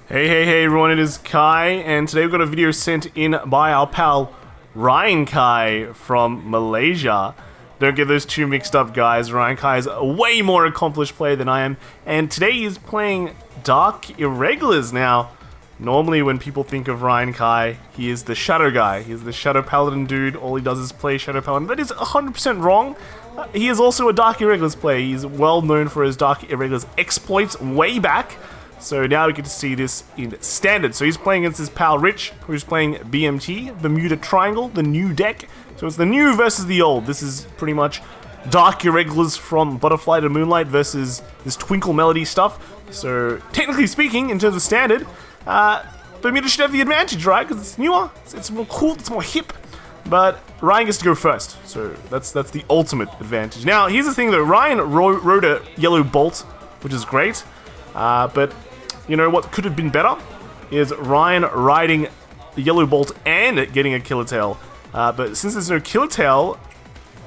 Hey everyone, it is Kai, and today we've got a video sent in by our pal Ryan Kai from Malaysia. Don't get those two mixed up, guys. Ryan Kai is a way more accomplished player than I am, and today he's playing Dark Irregulars. Now, normally when people think of Ryan Kai, he is the Shadow guy. He's the Shadow Paladin dude. All he does is play Shadow Paladin. That is 100% wrong. He is also a Dark Irregulars player. He's well known for his Dark Irregulars exploits way back. So now we get to see this in Standard. So he's playing against his pal Rich, who's playing BMT, Bermuda Triangle, the new deck. So it's the new versus the old. This is pretty much Dark Irregulars from Butterfly to Moonlight versus this Twinkle Melody stuff. So technically speaking, in terms of Standard, Bermuda should have the advantage, right? Because it's newer, it's more cool, it's more hip. But Ryan gets to go first, so that's the ultimate advantage. Now, here's the thing though, Ryan rode a Yellow Bolt, which is great. But you know what could have been better is Ryan riding the Yellow Bolt and getting a Killer Tail. But since there's no Killer Tail,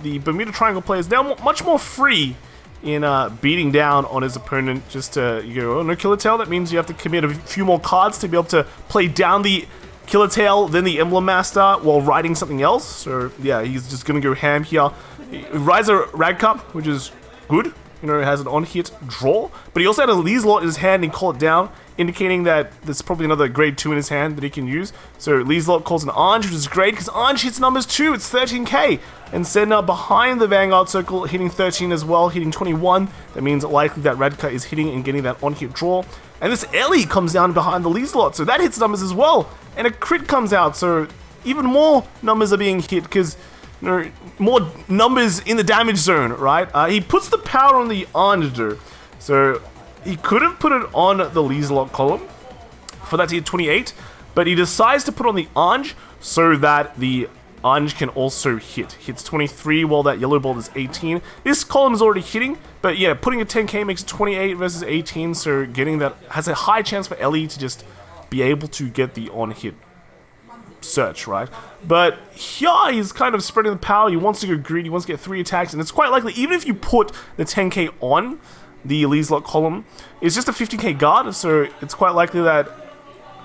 the Bermuda Triangle player is now much more free in beating down on his opponent. Just to go, oh, no Killer Tail, that means you have to commit a few more cards to be able to play down the Killer Tail, then the Emblem Master while riding something else. So yeah, he's just gonna go ham here. He rides a Rag Cup, which is good. You know, it has an on-hit draw, but he also had a Leeslot in his hand and call it down, indicating that there's probably another grade 2 in his hand that he can use. So Leeslot calls an Ange, which is great, because Ange hits numbers too, it's 13k. And Senna behind the Vanguard circle, hitting 13 as well, hitting 21. That means likely that Radka is hitting and getting that on-hit draw. And this Ellie comes down behind the Leeslot, so that hits numbers as well. And a crit comes out, so even more numbers are being hit, because you know, more numbers in the damage zone, right? He puts the power on the Ange, so he could have put it on the Leeslot column for that to hit 28, but he decides to put on the Ange so that the Ange can also hit. Hits 23 while that Yellow Bolt is 18. This column is already hitting, but yeah, putting a 10k makes it 28 versus 18, so getting that has a high chance for Ellie to just be able to get the on-hit search, right? But here he's kind of spreading the power. He wants to go greedy, he wants to get 3 attacks, and it's quite likely, even if you put the 10k on the Leeslot column, it's just a 50k guard, so it's quite likely that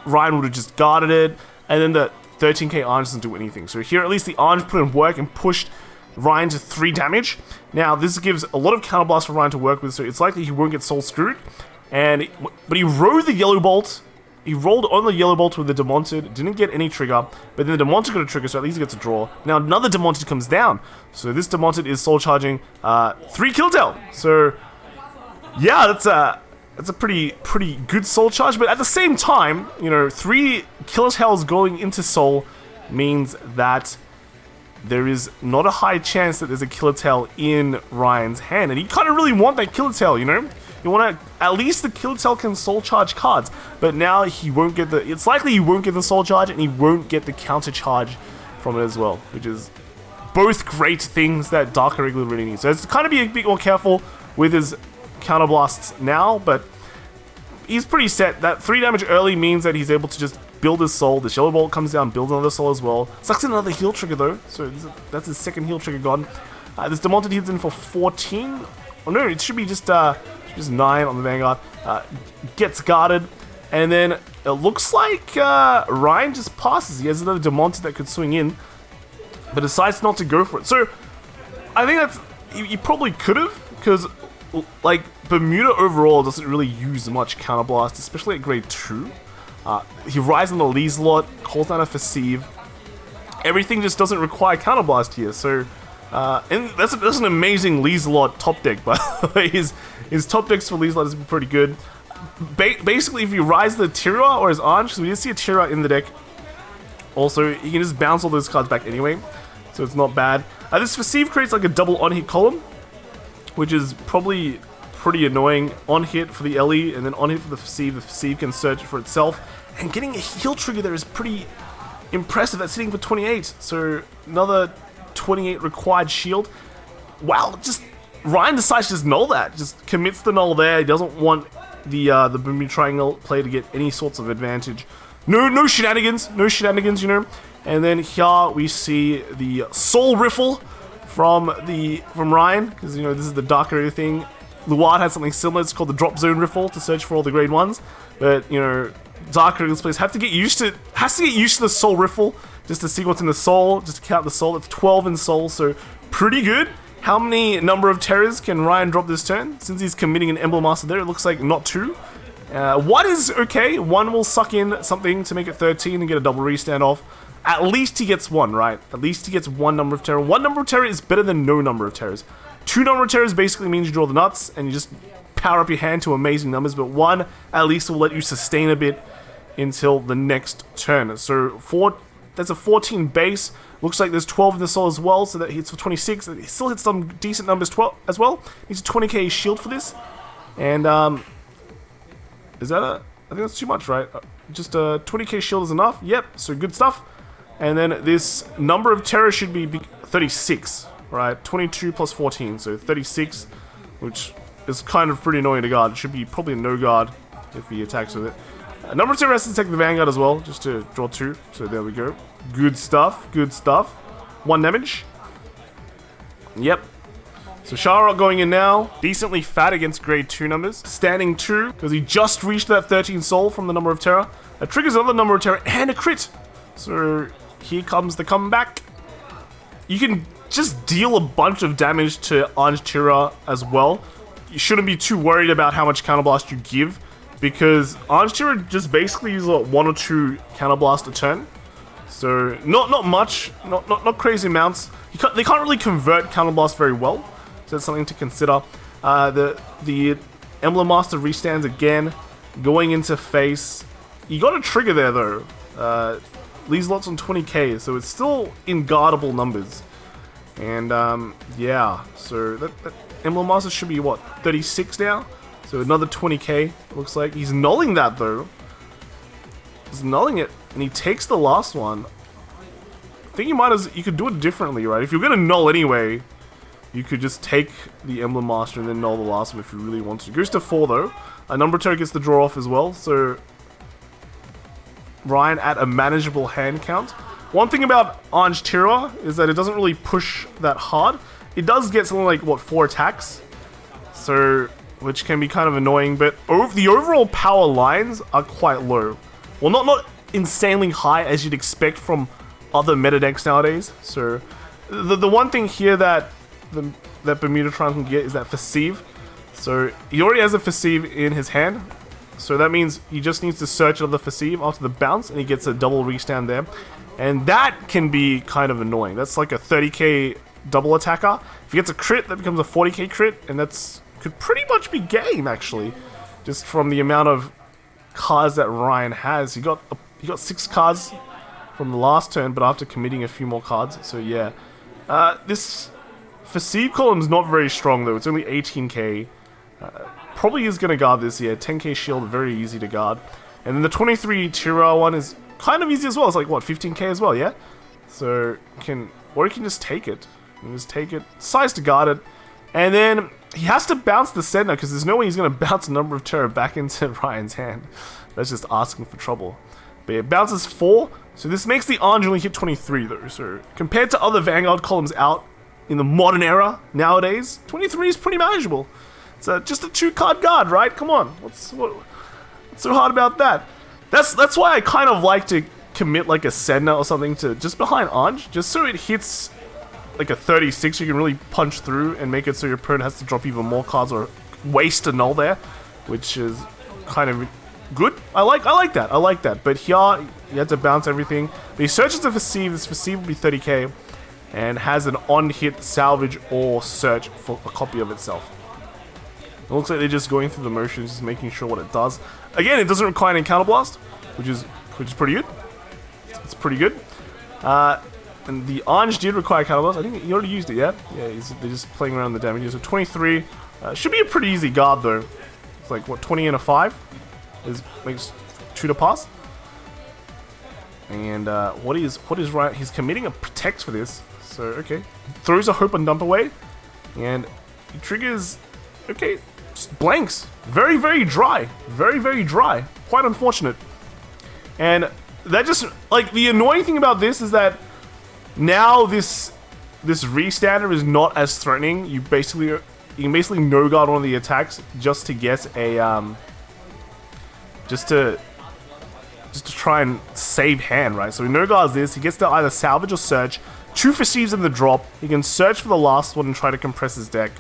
Ryan would have just guarded it, and then the 13k Ange doesn't do anything. So here at least the Ange put in work and pushed Ryan to 3 damage. Now this gives a lot of counterblast for Ryan to work with, so it's likely he won't get soul screwed. But he rode the Yellow Bolt. He rolled on the Yellow Bolt with the Demonted, didn't get any trigger, but then the Demonted got a trigger, so at least he gets a draw. Now another Demonted comes down, so this Demonted is soul charging 3 Kill Tail. So yeah, that's a pretty good soul charge, but at the same time, you know, 3 Killer Tails going into soul means that there is not a high chance that there's a Killer Tail in Ryan's hand, and you kind of really want that Killer Tail, you know? You want to, at least the Killer Tail can soul charge cards, but now he won't get it's likely he won't get the soul charge, and he won't get the counter charge from it as well, which is both great things that Dark Irregular really needs. So it's kind of be a bit more careful with his counterblasts now, but he's pretty set. That 3 damage early means that he's able to just build his soul. The Yellow Bolt comes down, builds another soul as well. Sucks in another heal trigger though, so that's his second heal trigger gone. This Demonted hits in for 14. Oh no, it should be just 9 on the Vanguard. Gets guarded, and then it looks like Ryan just passes. He has another Demonted that could swing in, but decides not to go for it. So I think that's, he probably could have, because like Bermuda overall doesn't really use much counterblast, especially at grade 2. He rides on the Leeslot, calls down a Faceive. Everything just doesn't require counterblast here, so and that's an amazing Leeslot top deck, by the way. His top decks for Leeslot is pretty good. Basically, if he rides the Tirua or his Ange, because we did see a Tirua in the deck, also, he can just bounce all those cards back anyway, so it's not bad. This Faceive creates like a double on-hit column, which is probably pretty annoying. On-hit for the Ellie, and then on-hit for the Faceive. The Faceive can search for itself, and getting a heal trigger there is pretty impressive. That's hitting for 28, so another 28 required shield. Wow, just Ryan decides to just null that, just commits the null there. He doesn't want the Bermuda Triangle player to get any sorts of advantage. No shenanigans, you know. And then here we see the Soul Riffle from Ryan, because you know this is the darker thing. Luard has something similar. It's called the drop zone riffle to search for all the grade 1s. But, you know, Dark Eagles players have to get used to the soul riffle just to see what's in the soul, just to count the soul. It's 12 in soul, so pretty good. How many number of terrors can Ryan drop this turn? Since he's committing an Emblem Master there, it looks like not 2. 1 is okay. 1 will suck in something to make it 13 and get a double restand off. At least he gets 1, right? At least he gets 1 number of terror. 1 number of terror is better than no number of terrors. 2 number of terrors basically means you draw the nuts and you just power up your hand to amazing numbers, but 1 at least will let you sustain a bit until the next turn. So that's a 14 base. Looks like there's 12 in the soul as well, so that hits for 26. It still hits some decent numbers 12 as well. Needs a 20k shield for this. And is that I think that's too much, right? Just a 20k shield is enough. Yep, so good stuff. And then this number of terror should be 36, right? 22 plus 14, so 36, which is kind of pretty annoying to guard. It should be probably a no guard if he attacks with it. Number 2 has to take the Vanguard as well, just to draw 2. So there we go. Good stuff, good stuff. 1 damage. Yep. So Scharhrot going in now. Decently fat against grade 2 numbers. Standing 2, because he just reached that 13 soul from the number of terror. That triggers another number of terror and a crit. So here comes the comeback. You can just deal a bunch of damage to Ange Tirua as well. You shouldn't be too worried about how much counterblast you give, because Ange Tirua just basically uses like 1 or 2 counterblast a turn. So not much, not crazy amounts. They can't really convert counterblast very well, so that's something to consider. The Emblem Master restands again, going into face. You got a trigger there though. Leaves lots on 20k, so it's still in guardable numbers. And yeah, so that Emblem Master should be what, 36 now? So another 20k, looks like. He's nulling that though. He's nulling it, and he takes the last one. I think you could do it differently, right? If you're gonna null anyway, you could just take the Emblem Master and then null the last one if you really want to. Goes to 4 though. A number 2 gets the draw off as well, so Ryan at a manageable hand count. One thing about Ange Tirua is that it doesn't really push that hard. It does get something like, what, 4 attacks? So, which can be kind of annoying, but the overall power lines are quite low. Well, not insanely high as you'd expect from other meta decks nowadays. So, the one thing here that Bermudatron can get is that Faceive. So, he already has a Faceive in his hand. So that means he just needs to search another Faceive after the bounce, and he gets a double restand there. And that can be kind of annoying. That's like a 30k double attacker. If he gets a crit, that becomes a 40k crit, and could pretty much be game, actually. Just from the amount of cards that Ryan has. He got 6 cards from the last turn, but after committing a few more cards. So yeah. This Faceive column's not very strong, though. It's only 18k. Probably is going to guard this, yeah. 10k shield, very easy to guard. And then the 23 Tirua one is kind of easy as well. It's like, what, 15k as well, yeah? So, you can just take it. You can just take it. Size to guard it. And then, he has to bounce the Sedna, because there's no way he's going to bounce a number of terror back into Ryan's hand. That's just asking for trouble. But it bounces 4, so this makes the Ange only hit 23, though. So, compared to other Vanguard columns out in the modern era, nowadays, 23 is pretty manageable. It's just a 2-card guard, right? Come on, what's so hard about that? That's why I kind of like to commit like a Sedna or something to just behind Ange, just so it hits like a 36. You can really punch through and make it so your opponent has to drop even more cards or waste a null there, which is kind of good. I like that. But here you had to bounce everything. But he searches the Faceive. This Faceive will be 30k, and has an on-hit salvage or search for a copy of itself. It looks like they're just going through the motions, just making sure what it does. Again, it doesn't require any counterblast, which is pretty good. It's pretty good. And the Ange did require counterblast. I think he already used it, yeah? Yeah, they're just playing around the damages. So 23 should be a pretty easy guard though. It's like what, 20 and a 5 makes 2 to pass. And what is right? He's committing a protect for this. So okay, throws a hope and dump away, and he triggers. Okay, just blanks. Very, very dry. Very, very dry. Quite unfortunate. And that just, like, the annoying thing about this is that now this restander is not as threatening. You basically you can basically no guard one of the attacks just to get a just to try and save hand, right? So he no guards this. He gets to either salvage or search. 2 Perceives in the drop. He can search for the last one and try to compress his deck.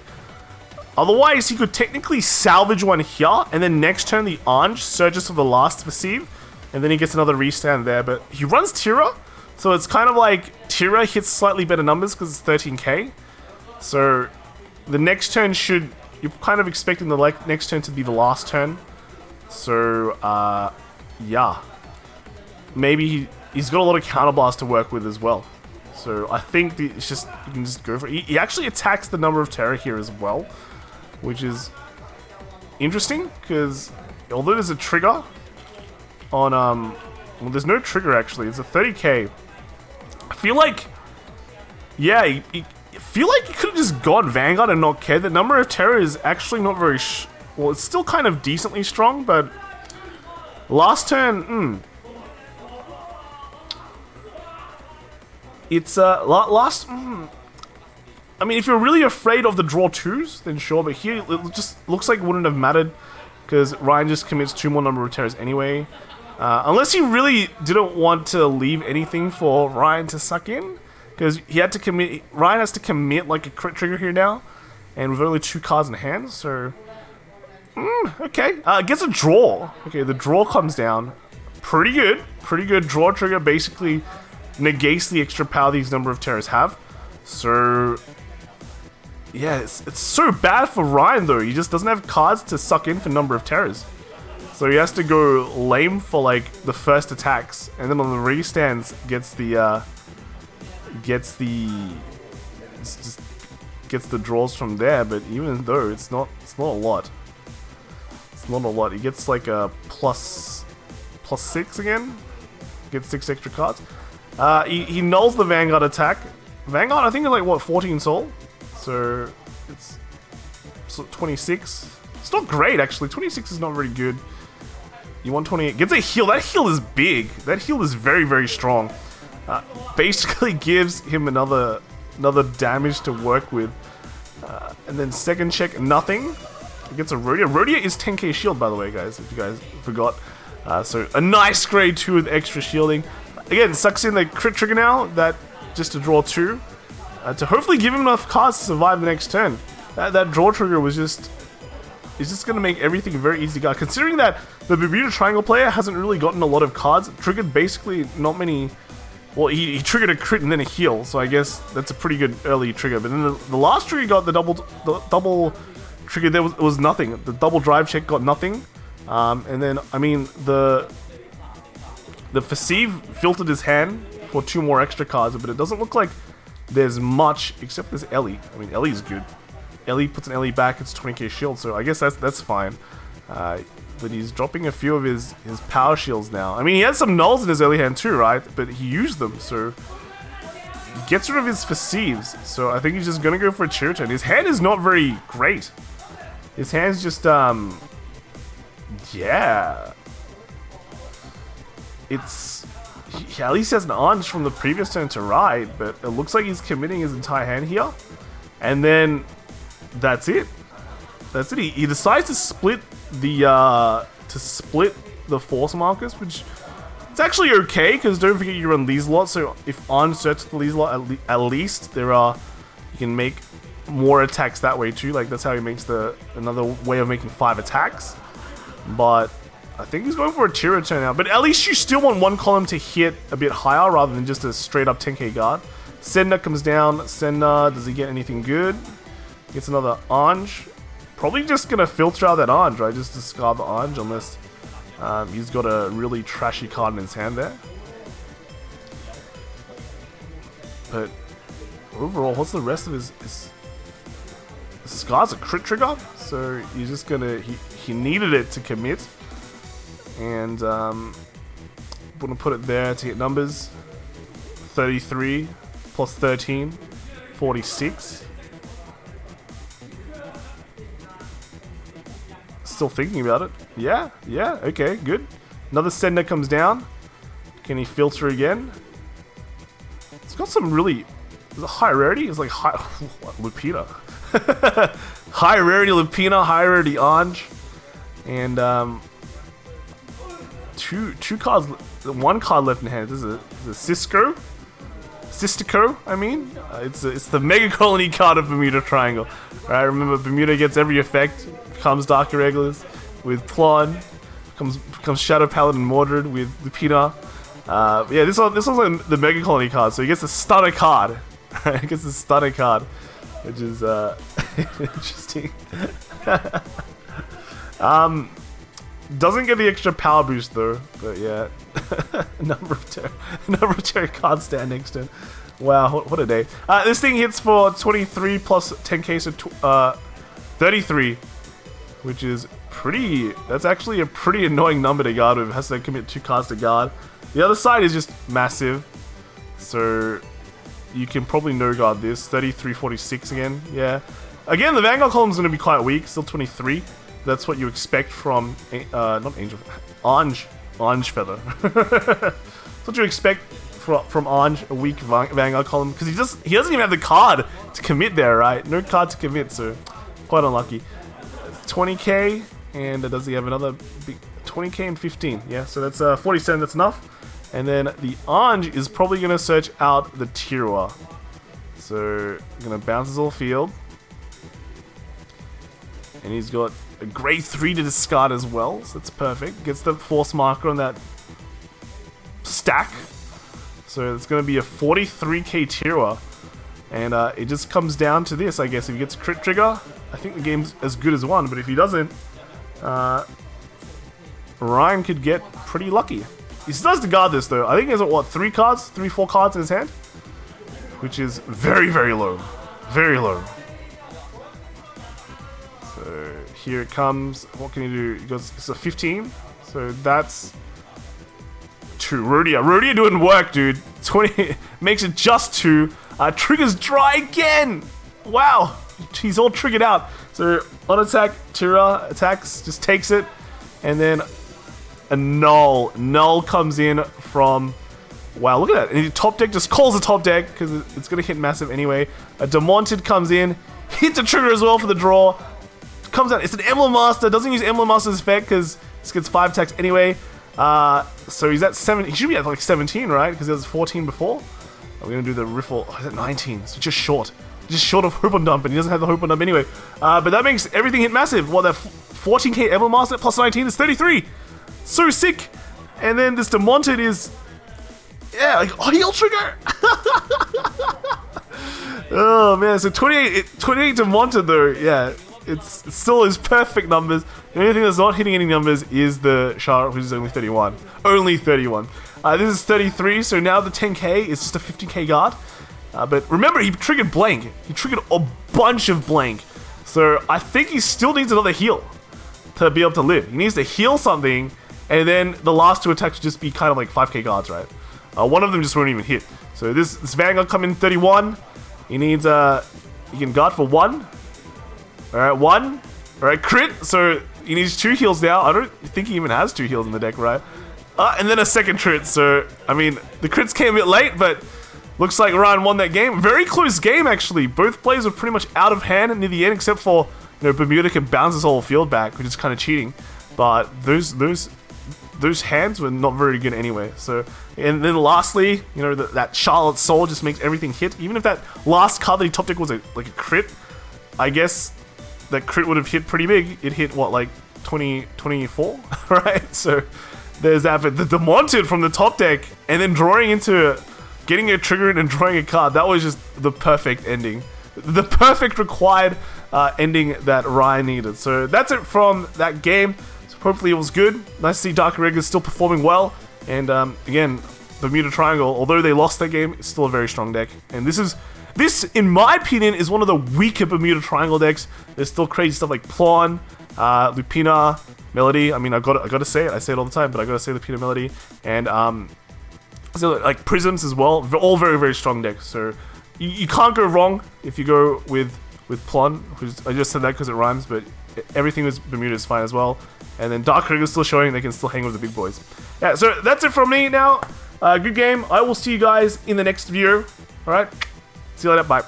Otherwise, he could technically salvage one here, and then next turn the Ange searches for the last Perceive, and then he gets another restand there. But he runs Tirua, so it's kind of like Tirua hits slightly better numbers because it's 13k. So the next turn you're kind of expecting the next turn to be the last turn. So, yeah. Maybe he's got a lot of counterblast to work with as well. So I think it's just, you can just go for it. He actually attacks the number of terror here as well, which is interesting, because although there's a trigger on, well, there's no trigger actually, it's a 30k. I feel like, yeah, I feel like you could have just gone Vanguard and not cared. The number of terror is actually not very, well, it's still kind of decently strong, but last turn, it's, I mean, if you're really afraid of the draw 2s, then sure, but here it just looks like it wouldn't have mattered, because Ryan just commits 2 more number of terrors anyway. Unless he really didn't want to leave anything for Ryan to suck in, because he had to commit, Ryan has to commit like a crit trigger here now, and with only 2 cards in hand, so... okay, gets a draw. Okay, the draw comes down. Pretty good draw trigger, basically negates the extra power these number of terrors have. So yeah, it's so bad for Ryan though. He just doesn't have cards to suck in for number of terrors, so he has to go lame for like the first attacks, and then on the restands gets the draws from there. But even though it's not a lot, he gets like a plus 6 again, gets 6 extra cards. He nulls the Vanguard attack. Vanguard, I think, is like, what, 14 soul? So, it's 26. It's not great, actually. 26 is not very good. You want 28. Gets a heal. That heal is big. That heal is very, very strong. Basically gives him another damage to work with. And then second check, nothing. He gets a Rhodia. Rhodia is 10k shield, by the way, guys, if you guys forgot. So, a nice grade 2 with extra shielding. Again, sucks in the crit trigger now, that just to draw 2, to hopefully give him enough cards to survive the next turn. That draw trigger was just going to make everything very easy to guard. Considering that the Bermuda Triangle player hasn't really gotten a lot of cards, triggered basically not many. Well, he triggered a crit and then a heal, so I guess that's a pretty good early trigger. But then the last trigger got the double trigger. There was nothing. The double drive check got nothing, and then I mean the Perceive filtered his hand for 2 more extra cards, but it doesn't look like there's much, except there's Ellie. I mean, Ellie's good. Ellie puts an Ellie back, it's 20k shield, so I guess that's fine. But he's dropping a few of his power shields now. I mean, he had some nulls in his early hand too, right? But he used them, so... He gets rid of his Perceives, so I think he's just gonna go for a cheer turn. His hand is not very great. His hand's just, yeah... He at least has an Ange from the previous turn to ride, but it looks like he's committing his entire hand here. And then that's it. That's it. He decides to split the force markers, which it's actually okay, because don't forget you run these lots. So if Ange searches for these lot, at least you can make more attacks that way too. Like that's how he makes another way of making 5 attacks. But I think he's going for a Tirua turn now, but at least you still want one column to hit a bit higher rather than just a straight up 10k guard. Sender comes down. Sender, does he get anything good? Gets another Ange. Probably just gonna filter out that Ange, right? Just discard the Ange unless he's got a really trashy card in his hand there. But overall, what's the rest of his Scar's a crit trigger, so he's just gonna he needed it to commit. And gonna put it there to hit numbers. 33 plus 13, 46. Still thinking about it. Yeah, okay, good. Another sender comes down. Can he filter again? It's got some really... Is it high rarity? It's like high... Lupita. High rarity Lupina, high rarity Ange, and two cards, one card left in hand. This is a Sistico, I mean. It's the Mega Colony card of Bermuda Triangle. Right, remember Bermuda gets every effect, becomes Dark Irregulars with Plon, becomes Shadow Paladin Mordred with Lupina. Yeah, this one's like the Mega Colony card, so he gets a Stunner card. He gets a Stunner card, which is interesting. Doesn't get the extra power boost though, but yeah. number of tarot cards stand next to him. Wow, what a day. This thing hits for 23 plus 10k, so 33, which is pretty. That's actually a pretty annoying number to guard with. It has to commit 2 cards to guard. The other side is just massive, so you can probably no guard this. 33, 46 again. Yeah. Again, the Vanguard column is going to be quite weak. Still 23. That's what you expect from not Angel, Ange Feather. That's what you expect from Ange, a weak Vanguard column, because he doesn't even have the card to commit there, right? No card to commit, so quite unlucky. 20k, and does he have another big 20k and 15? Yeah, so that's 47. That's enough. And then the Ange is probably gonna search out the Tirua. So gonna bounce his whole field, and he's got a grade 3 to discard as well, so that's perfect. Gets the force marker on that stack, so it's going to be a 43k Tirua, and it just comes down to this, I guess. If he gets a crit trigger, I think the game's as good as one, but if he doesn't, Ryan could get pretty lucky. He still has to guard this though. I think he has, what, 4 cards in his hand, which is very, very low. Very low. So here it comes. What can you do? He goes, it's a 15. So that's 2. Rodia doing work, dude. 20 makes it just 2. Triggers dry again. Wow. He's all triggered out. So on attack, Tirua attacks, just takes it, and then a null. Null comes in from. Wow, look at that. And the top deck just calls the top deck because it's going to hit massive anyway. A Demonted comes in, hits a trigger as well for the draw. Comes out, it's an Emblem Master, doesn't use Emblem Master's effect because this gets 5 attacks anyway. So he's at 7, he should be at like 17, right? Because he was 14 before. We're going to do the riffle, he's at 19, so just short of Hope on Dump, and he doesn't have the Hope on Dump anyway. But that makes everything hit massive. What, that 14k Emblem Master plus 19 is 33. So sick. And then this Demonted is, yeah, like, oh, heal trigger. Oh man, so 28 Demonted though, yeah. It's still his perfect numbers. The only thing that's not hitting any numbers is the Scharhrot, which is only 31. Only 31. This is 33, so now the 10k is just a 50k guard. But remember, he triggered blank. He triggered a bunch of blank. So I think he still needs another heal to be able to live. He needs to heal something, and then the last 2 attacks would just be kind of like 5k guards, right? One of them just won't even hit. So this Vanguard come in 31. He needs he can guard for 1. Alright, 1. Alright, crit. So he needs 2 heals now. I don't think he even has 2 heals in the deck, right? And then a second crit. So, I mean, the crits came a bit late, but looks like Ryan won that game. Very close game, actually. Both players were pretty much out of hand near the end, except for, you know, Bermuda can bounce his whole field back, which is kind of cheating. But those hands were not very good anyway. So, and then lastly, you know, that Charlotte Soul just makes everything hit. Even if that last card that he top deck was like a crit, I guess that crit would have hit pretty big. It hit, what, like 24, right? So there's that. But the Demonted from the top deck and then drawing into getting a trigger and drawing a card, that was just the perfect ending. The perfect required ending that Ryan needed. So that's it from that game. So hopefully it was good. Nice to see Dark Irregulars still performing well. And again, Bermuda Triangle, although they lost that game, it's still a very strong deck. And this, in my opinion, is one of the weaker Bermuda Triangle decks. There's still crazy stuff like Plon, Lupina, Melody. I mean, I gotta say it. I say it all the time, but I gotta say Lupina, Melody, and so like Prisms as well. All very, very strong decks. So you can't go wrong if you go with Plon. Which I just said that because it rhymes, but everything with Bermuda is fine as well. And then Dark Irregulars still showing they can still hang with the big boys. Yeah. So that's it from me now. Good game. I will see you guys in the next video. All right. See you later. Bye.